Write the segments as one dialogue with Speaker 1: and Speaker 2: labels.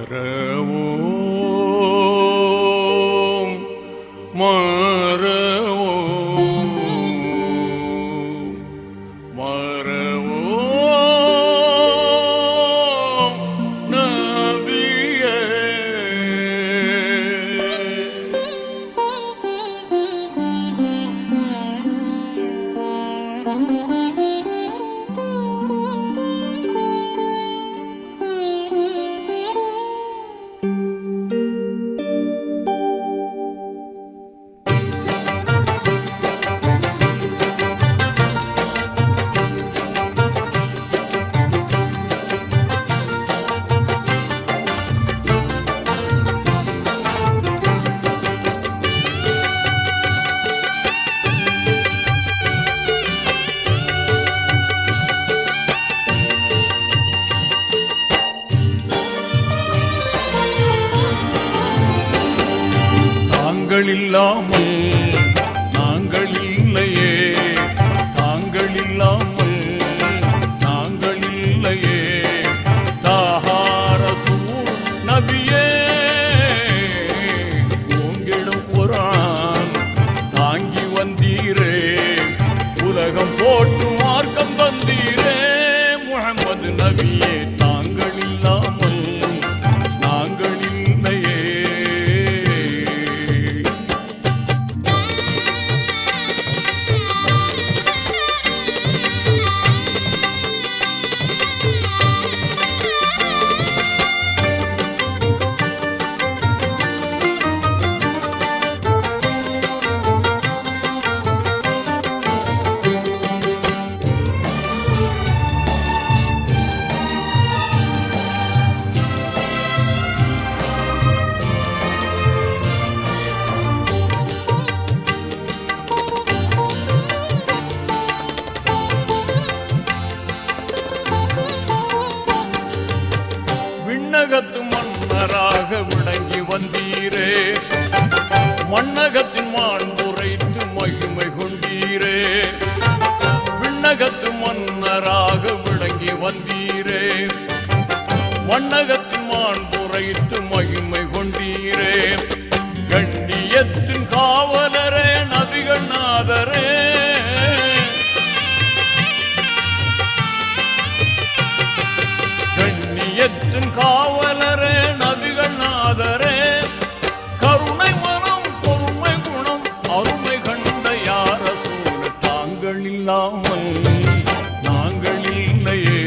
Speaker 1: மறவோம் மறவோம் மறவோம் நபியே. தாங்கள் இல்லாமல் நாங்கள் இல்லையே, தாங்கள் இல்லாமல் நாங்கள் இல்லையே. தாஹார சூர் நபியே, உங்களிடம் குர்ஆன் தாங்கி வந்தீரே, உலகம் போட்டு மார்க்கம் தந்தீரே. முஹம்மது நபியே, தாங்கள் இல்லாமல் நாங்கள் இல்லையே. விண்ணகத்து மன்னராக விளங்கி வந்தீரே, மண்ணகத்தின் மாண்புரைத்து மகிமை கொண்டீரே. விண்ணகத்து மன்னராக விளங்கி வந்தீரே, மண்ணகத்தின் மாண்புரைத்து மகிமை கொண்டீரே. கண்ணியத்தின் காவலரே, நபிகள் நாதரே, கண்ணியத்தின் காவலரே, நபிகள் நாதரே. கருணை மனம் பொறுமை குணம் அருமை கண்ட யார் ரசூல். தாங்கள் இல்லாமல் நாங்கள் இல்லையே,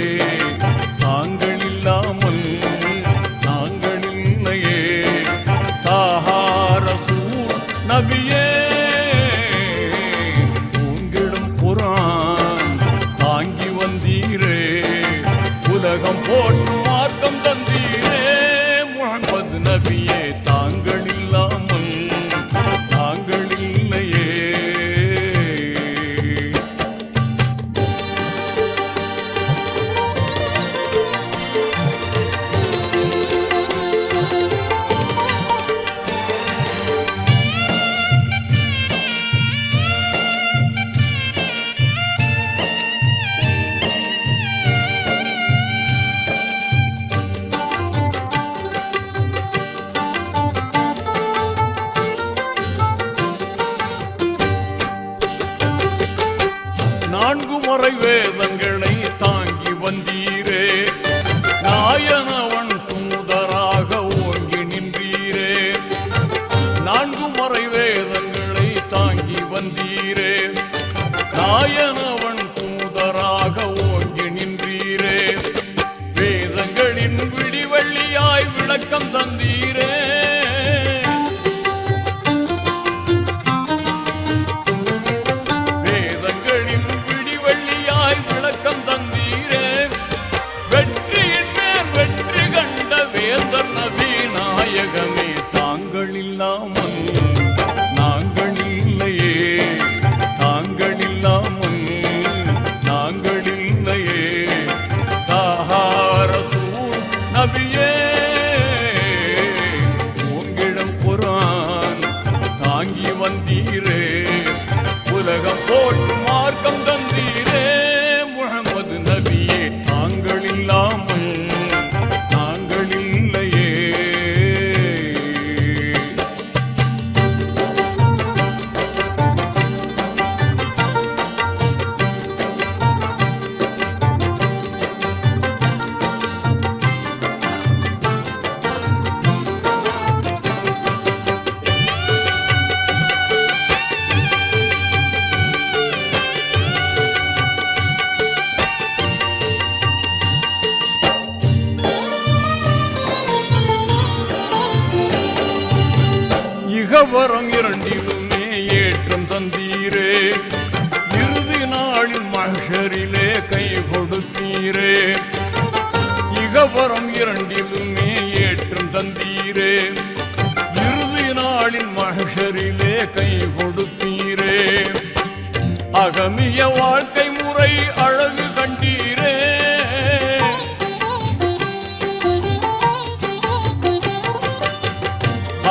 Speaker 1: தாங்கள் இல்லாமல் நாங்கள் இல்லையே. தாஹார ரசூல் நபியே, உங்களிடம் குர்ஆன் தாங்கி வந்தீரே, உலகம் போட்டு மார்க்கம் தந்தீரே. முஹம்மது நபியே, தாங்கள் இல்லாமல் தாங்கள் இல்லையே. இகவரம் இரண்டிலுமே ஏற்றம் தந்தீரே இறுதி நாளின் மஹ்ஷரிலே கை கொடுத்தீரே இகவரம் இரண்டிலுமே ஏற்றம் தந்தீரே இறுதி நாளின் மஹ்ஷரிலே கை கொடுத்தீரே அகமிய வாழ்க்கை முறை அழகு கண்டீரே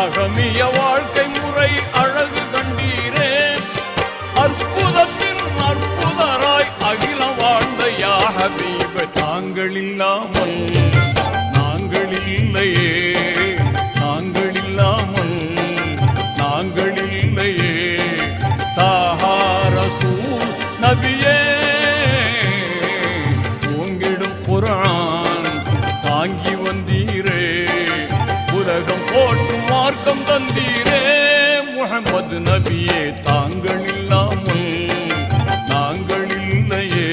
Speaker 1: அகமிய வாழ்க்கை முறை அழகு கண்டீரே அற்புதத்தின் அற்புதராய் அகிலம் வாழ்ந்த யா ஹபீப தாங்கள் இல்லாமல் நாங்கள் இல்லையே நாங்கள் இல்லாமல் நாங்கள் இல்லையே தாஹா ரசூல் நபியே உங்கிடும் குர்ஆன் தாங்கி வந்தீரே உலகம் போற்றும் மார்க்கம் தந்தீரே முஹம்மது நபியே தாங்கள் இல்லாமல் நாங்கள் இல்லையே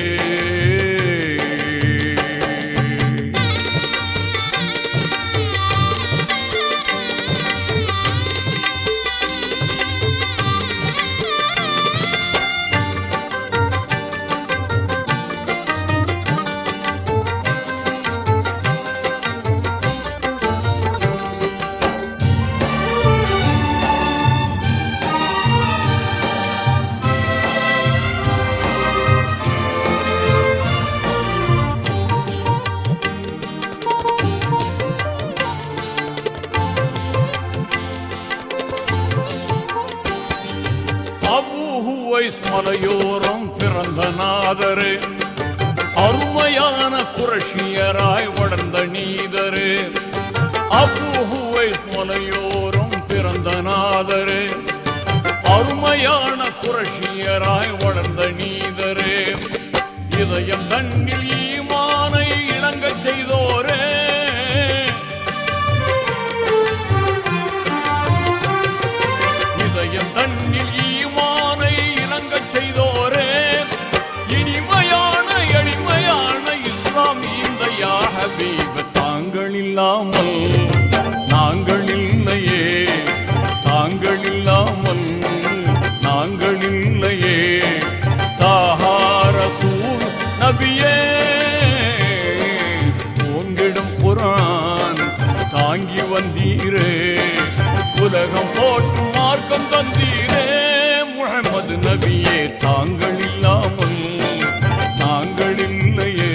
Speaker 1: மலையோரம் பிறந்த நாதரே அருமையான குரஷியராய் வளர்ந்த நீதரே அபூஹுவைஸ் மலையோரம் பிறந்த நாதரே அருமையான குரஷியராய் வளர்ந்த நீதரே இதயம் தன்னில் ஈமானை இணங்க செய்தோரே இதயம் தன்னில் ஈமானை இணங்க செய்தோரே இனிமையான எளிமையான இஸ்லாம் இந்த யா ஹபீப் தாங்கள் இல்லாமல் நாங்கள் இல்லையே தாங்கள் இல்லாமல் நாங்கள் இல்லையே தாஹா ரசூல் நபியே உங்கிடும் குர்ஆன் தாங்கி வந்தீரே உலகம் போற்றும் மார்க்கம் தந்தீரே முஹம்மது நபியே தாங்கள் இல்லாமல் நாங்கள் இல்லையே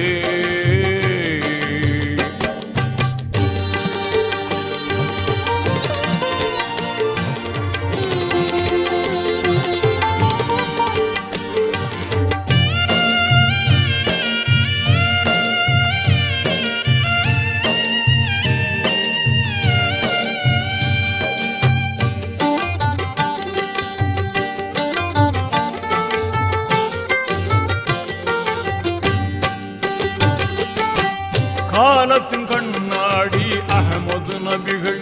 Speaker 1: காலத்தின் கண்ணாடி அஹமது நபிகள்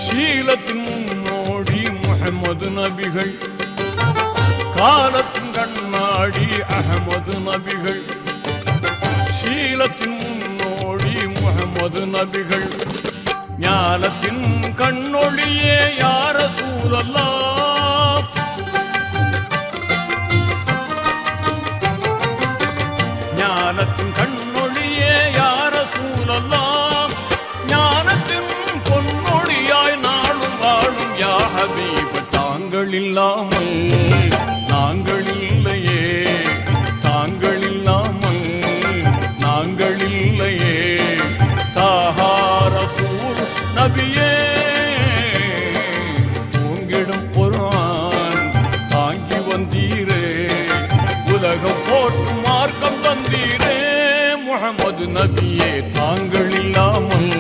Speaker 1: ஷீலத்தின் முன்னோடி முஹம்மது நபிகள் காலத்தின் கண்ணாடி அஹமது நபிகள் ஷீலத்தின் முன்னோடி முஹம்மது நபிகள் ஞானத்தின் கண்ணொளியே யா ரசூலல்லாஹ் ஞானத்தின் கண்ணொளியே யா ரசூலல்லாஹ் ஞானத்தின் பொன்னொழியாய் நாளும் வாழும் யா ஹபீப் தாங்கள் இல்லாமல் நாங்கள் இல்லையே தாங்கள் இல்லாமல் நாங்கள் இல்லையே தாஹா ரசூல் நபியே உங்கிடும் குர்ஆன் தாங்கி வந்தீரே உலகம் போற்றும் மார்க்கம் தந்தீரே முஹம்மது நபியே தாங்கள் இல்லாமல்